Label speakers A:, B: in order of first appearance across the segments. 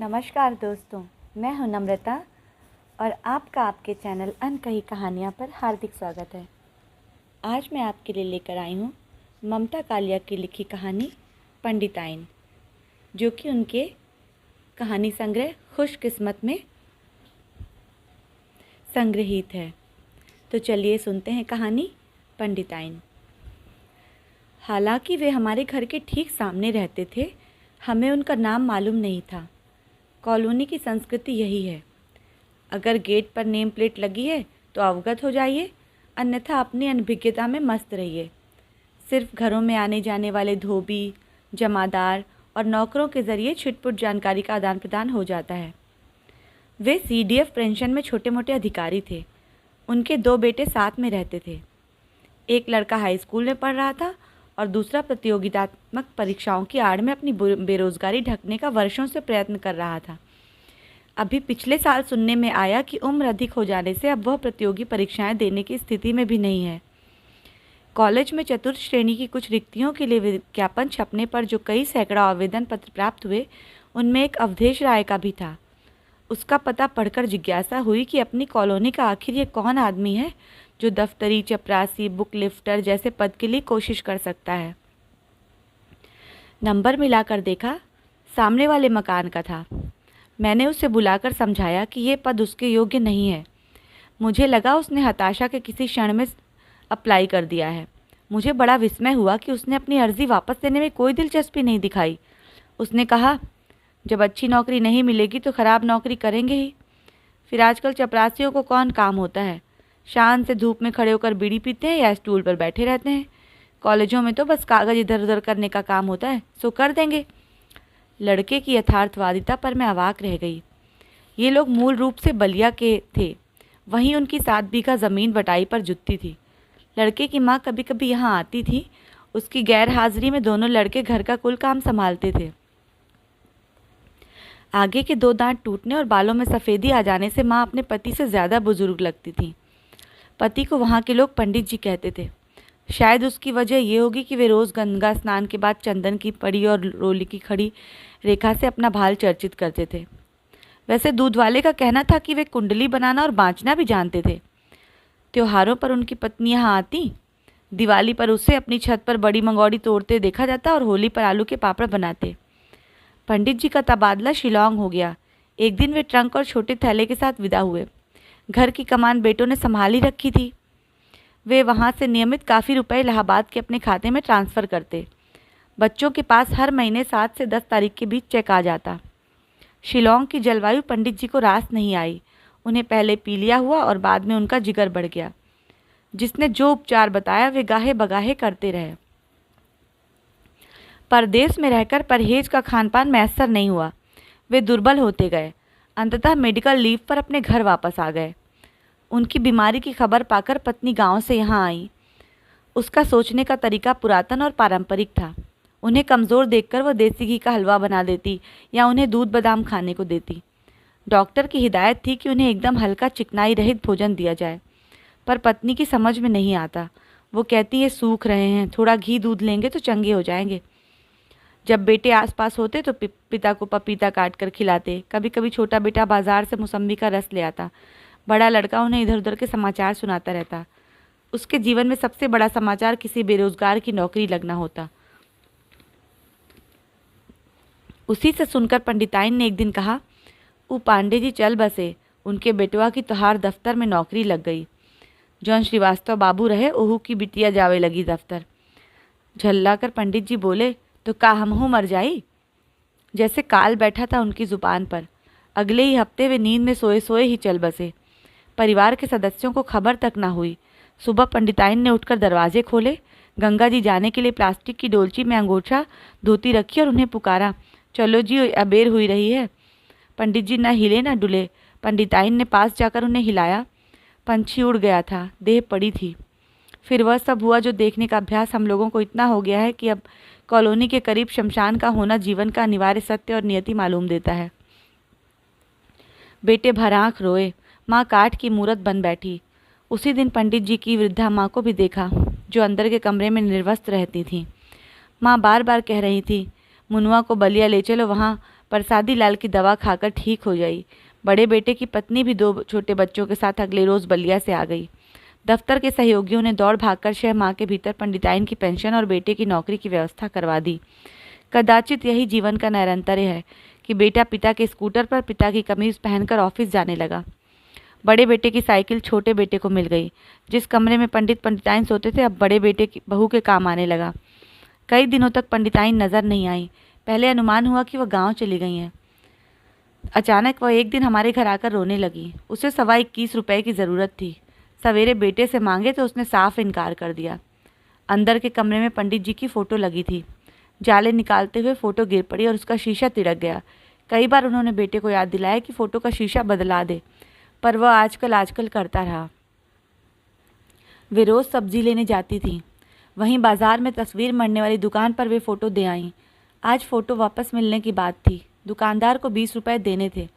A: नमस्कार दोस्तों, मैं हूं नम्रता और आपका आपके चैनल अनकही कहानियां पर हार्दिक स्वागत है। आज मैं आपके लिए लेकर आई हूं ममता कालिया की लिखी कहानी पंडिताइन, जो कि उनके कहानी संग्रह खुशकिस्मत में संग्रहित है। तो चलिए सुनते हैं कहानी पंडिताइन। हालांकि वे हमारे घर के ठीक सामने रहते थे, हमें उनका नाम मालूम नहीं था। कॉलोनी की संस्कृति यही है, अगर गेट पर नेम प्लेट लगी है तो अवगत हो जाइए, अन्यथा अपनी अनभिज्ञता में मस्त रहिए। सिर्फ घरों में आने जाने वाले धोबी, जमादार और नौकरों के ज़रिए छिटपुट जानकारी का आदान प्रदान हो जाता है। वे सीडीएफ पेंशन में छोटे मोटे अधिकारी थे। उनके दो बेटे साथ में रहते थे। एक लड़का हाई स्कूल में पढ़ रहा था और दूसरा प्रतियोगितात्मक परीक्षाओं की आड़ में अपनी बेरोजगारी ढकने का वर्षों से प्रयत्न कर रहा था। अभी पिछले साल सुनने में आया कि उम्र अधिक हो जाने से अब वह प्रतियोगी परीक्षाएं देने की स्थिति में भी नहीं है। कॉलेज में चतुर्थ श्रेणी की कुछ रिक्तियों के लिए विज्ञापन छपने पर जो कई सैकड़ों आवेदन पत्र प्राप्त हुए, उनमें एक अवधेश राय का भी था। उसका पता पढ़कर जिज्ञासा हुई कि अपनी कॉलोनी का आखिर ये कौन आदमी है जो दफ्तरी, चपरासी, बुक लिफ्टर जैसे पद के लिए कोशिश कर सकता है। नंबर मिलाकर देखा, सामने वाले मकान का था। मैंने उसे बुलाकर समझाया कि ये पद उसके योग्य नहीं है। मुझे लगा उसने हताशा के किसी क्षण में अप्लाई कर दिया है। मुझे बड़ा विस्मय हुआ कि उसने अपनी अर्जी वापस देने में कोई दिलचस्पी नहीं दिखाई। उसने कहा, जब अच्छी नौकरी नहीं मिलेगी तो ख़राब नौकरी करेंगे ही। फिर आजकल चपरासियों को कौन काम होता है, शान से धूप में खड़े होकर बीड़ी पीते हैं या स्टूल पर बैठे रहते हैं। कॉलेजों में तो बस कागज़ इधर उधर करने का काम होता है, सो कर देंगे। लड़के की यथार्थवादिता पर मैं अवाक रह गई। ये लोग मूल रूप से बलिया के थे, वहीं उनकी 7 बीघा ज़मीन बटाई पर जुटती थी। लड़के की माँ कभी कभी यहाँ आती थी। उसकी गैर हाजिरी में दोनों लड़के घर का कुल काम संभालते थे। आगे के 2 दांत टूटने और बालों में सफ़ेदी आ जाने से माँ अपने पति से ज़्यादा बुजुर्ग लगती थी। पति को वहाँ के लोग पंडित जी कहते थे। शायद उसकी वजह ये होगी कि वे रोज़ गंगा स्नान के बाद चंदन की पड़ी और रोली की खड़ी रेखा से अपना भाल चर्चित करते थे। वैसे दूध वाले का कहना था कि वे कुंडली बनाना और बाँचना भी जानते थे। त्योहारों पर उनकी पत्नी यहाँ आती। दिवाली पर उसे अपनी छत पर बड़ी मंगौड़ी तोड़ते देखा जाता और होली पर आलू के पापड़ बनाते। पंडित जी का तबादला शिलांग हो गया। एक दिन वे ट्रंक और छोटे थैले के साथ विदा हुए। घर की कमान बेटों ने संभाली रखी थी। वे वहाँ से नियमित काफ़ी रुपए इलाहाबाद के अपने खाते में ट्रांसफ़र करते। बच्चों के पास हर महीने 7 से 10 तारीख के बीच चेक आ जाता। शिलांग की जलवायु पंडित जी को रास नहीं आई। उन्हें पहले पीलिया हुआ और बाद में उनका जिगर बढ़ गया। जिसने जो उपचार बताया वे गाहे बगाहे करते रहे। परदेश में रहकर परहेज का खानपान मैसर नहीं हुआ। वे दुर्बल होते गए। अंततः मेडिकल लीव पर अपने घर वापस आ गए। उनकी बीमारी की खबर पाकर पत्नी गांव से यहाँ आई। उसका सोचने का तरीका पुरातन और पारंपरिक था। उन्हें कमज़ोर देखकर वह देसी घी का हलवा बना देती या उन्हें दूध बादाम खाने को देती। डॉक्टर की हिदायत थी कि उन्हें एकदम हल्का चिकनाई रहित भोजन दिया जाए, पर पत्नी की समझ में नहीं आता। वो कहती है सूख रहे हैं, थोड़ा घी दूध लेंगे तो चंगे हो जाएंगे। जब बेटे आसपास होते तो पिता को पपीता काट कर खिलाते। कभी कभी छोटा बेटा बाजार से मौसम्बी का रस ले आता। बड़ा लड़का उन्हें इधर उधर के समाचार सुनाता रहता। उसके जीवन में सबसे बड़ा समाचार किसी बेरोजगार की नौकरी लगना होता। उसी से सुनकर पंडिताइन ने एक दिन कहा, "ऊ पांडे जी चल बसे, उनके बेटवा की तोहार दफ्तर में नौकरी लग गई। जौन श्रीवास्तव बाबू रहे ओहू की बिटिया जावे लगी दफ्तर।" झल्ला कर पंडित जी बोले, "तो का हमहू मर जाई?" जैसे काल बैठा था उनकी जुबान पर। अगले ही हफ्ते वे नींद में सोए सोए ही चल बसे। परिवार के सदस्यों को खबर तक ना हुई। सुबह पंडिताइन ने उठकर दरवाजे खोले, गंगा जी जाने के लिए प्लास्टिक की डोलची में अंगोछा धोती रखी और उन्हें पुकारा, "चलो जी, अबेर हुई रही है।" पंडित जी न हिले न डुले। पंडिताइन ने पास जाकर उन्हें हिलाया। पंछी उड़ गया था, देह पड़ी थी। फिर वह सब हुआ जो देखने का अभ्यास हम लोगों को इतना हो गया है कि अब कॉलोनी के करीब शमशान का होना जीवन का अनिवार्य सत्य और नियति मालूम देता है। बेटे भर आँख रोए। माँ काठ की मूरत बन बैठी। उसी दिन पंडित जी की वृद्धा माँ को भी देखा, जो अंदर के कमरे में निर्वस्त्र रहती थी। माँ बार बार कह रही थी, "मुनुआ को बलिया ले चलो, वहाँ प्रसादी लाल की दवा खाकर ठीक हो गई। बड़े बेटे की पत्नी भी 2 छोटे बच्चों के साथ अगले रोज बलिया से आ गई। दफ्तर के सहयोगियों ने दौड़ भागकर 6 माह के भीतर पंडिताइन की पेंशन और बेटे की नौकरी की व्यवस्था करवा दी। कदाचित यही जीवन का नैरंतर्य है कि बेटा पिता के स्कूटर पर पिता की कमीज पहनकर ऑफिस जाने लगा। बड़े बेटे की साइकिल छोटे बेटे को मिल गई। जिस कमरे में पंडित पंडिताइन सोते थे अब बड़े बेटे की बहू के काम आने लगा। कई दिनों तक पंडिताइन नजर नहीं आई। पहले अनुमान हुआ कि वह गांव चली गई हैं। अचानक वह एक दिन हमारे घर आकर रोने लगी। उसे 21 रुपए की ज़रूरत थी। सवेरे बेटे से मांगे तो उसने साफ इनकार कर दिया। अंदर के कमरे में पंडित जी की फ़ोटो लगी थी। जाले निकालते हुए फ़ोटो गिर पड़ी और उसका शीशा तिड़क गया। कई बार उन्होंने बेटे को याद दिलाया कि फ़ोटो का शीशा बदला दे, पर वह आजकल करता रहा। वे रोज़ सब्जी लेने जाती थी। वहीं बाजार में तस्वीर मढ़ने वाली दुकान पर वे फ़ोटो दे आईं। आज फ़ोटो वापस मिलने की बात थी। दुकानदार को 20 रुपये देने थे।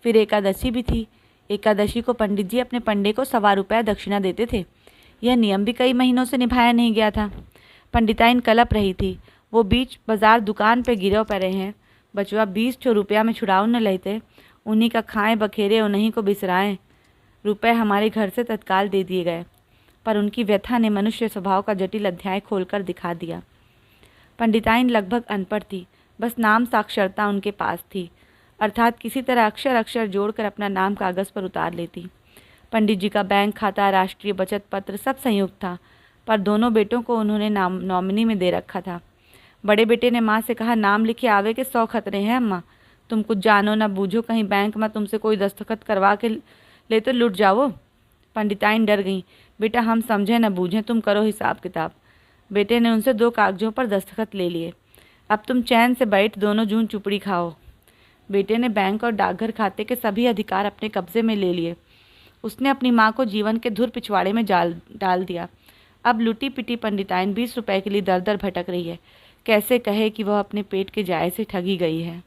A: फिर एकादशी भी थी। एकादशी को पंडित जी अपने पंडे को 1.25 रुपये दक्षिणा देते थे। यह नियम भी कई महीनों से निभाया नहीं गया था। पंडिताइन कलप रही थी। वो बीच बाजार दुकान पे गिरो पड़े हैं। बचवा 20 रुपया में छुड़ाऊ न लेते, उन्हीं का खाएं बखेरे उन्हीं को बिसराएं। रुपए हमारे घर से तत्काल दे दिए गए, पर उनकी व्यथा ने मनुष्य स्वभाव का जटिल अध्याय खोलकर दिखा दिया। पंडिताइन लगभग अनपढ़ थी। बस नाम साक्षरता उनके पास थी, अर्थात किसी तरह अक्षर अक्षर जोड़कर अपना नाम कागज़ पर उतार लेती। पंडित जी का बैंक खाता, राष्ट्रीय बचत पत्र सब संयुक्त था, पर दोनों बेटों को उन्होंने नॉमिनी में दे रखा था। बड़े बेटे ने माँ से कहा, नाम लिखे आवे के 100 खतरे हैं अम्मा, तुम कुछ जानो ना बूझो, कहीं बैंक में तुमसे कोई दस्तखत करवा के ले तो लुट जाओ। पंडिताइन डर गई। बेटा हम समझें न बूझें, तुम करो हिसाब किताब। बेटे ने उनसे 2 कागजों पर दस्तखत ले लिए। अब तुम चैन से बैठ, दोनों जून चुपड़ी खाओ। बेटे ने बैंक और डाकघर खाते के सभी अधिकार अपने कब्जे में ले लिए। उसने अपनी माँ को जीवन के धुर पिछवाड़े में डाल दिया। अब लुटी पिटी पंडिताइन 20 रुपए के लिए दर दर भटक रही है। कैसे कहे कि वह अपने पेट के जाय से ठगी गई है।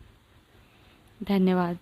A: धन्यवाद।